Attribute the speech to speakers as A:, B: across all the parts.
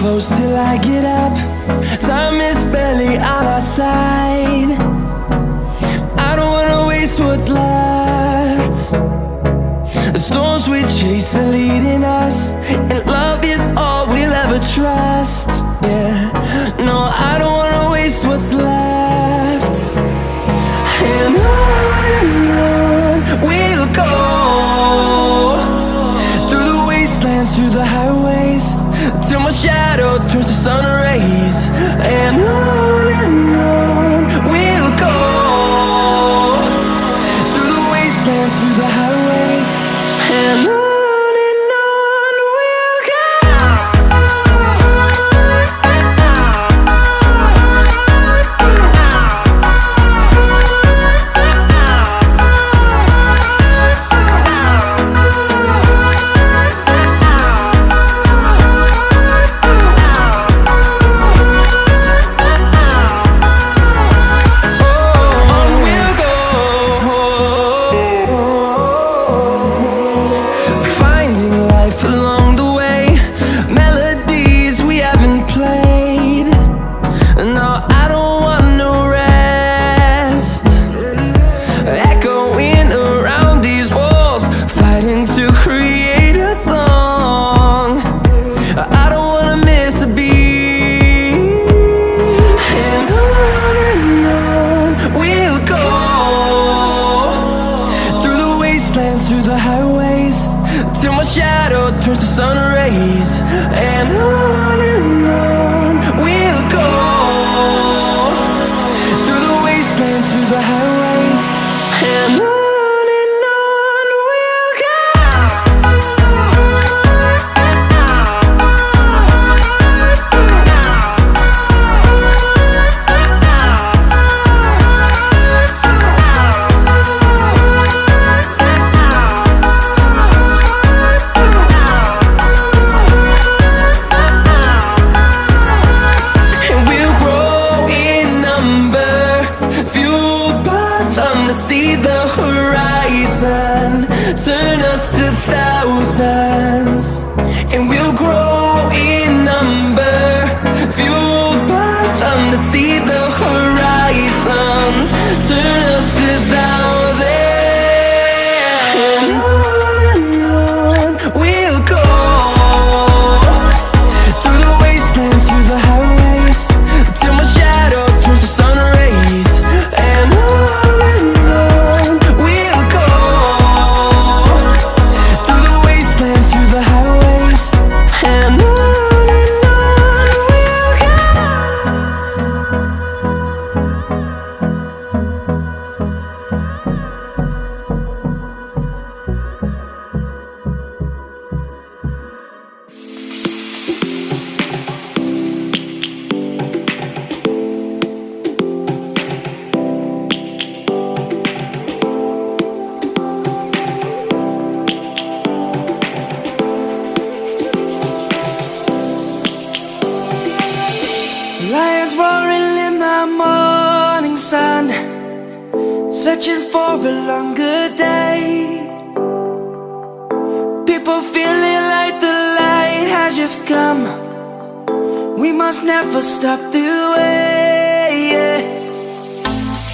A: close till I get up. Time is barely on our side. I don't wanna waste what's left. The storms we chase are leading us, and love is all we'll ever trust. Yeah, no, I don't wanna waste what's left. And on we'll go, through the wastelands, through the highways, till my shadow turns to sun rays. And on we'll go, through the wastelands, through the highways, and on we'll go. Through the highways, till my shadow turns to sun rays. And on we'll go, through the wastelands, through the highways, and on we'll go. See the horizon turn us to thousands, and we'll grow in number, fueled by them. To see the horizon turn us to thousands, and on we'll go, through the wastelands, through the highways, till my shadow turns to sun rays. And
B: lions roaring in the morning sun, searching for a longer day. People feeling like the light has just come. We must never stop the way.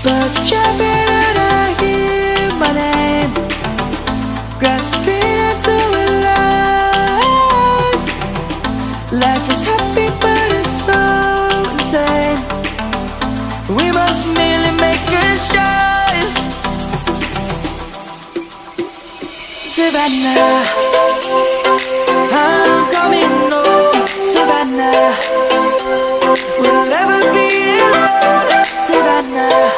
B: Birds chirping and I hear my name, grasping into a life. Life is happy but it's so insane. We must merely make a start. Savannah, I'm coming home. Savannah, we'll never be alone. Savannah,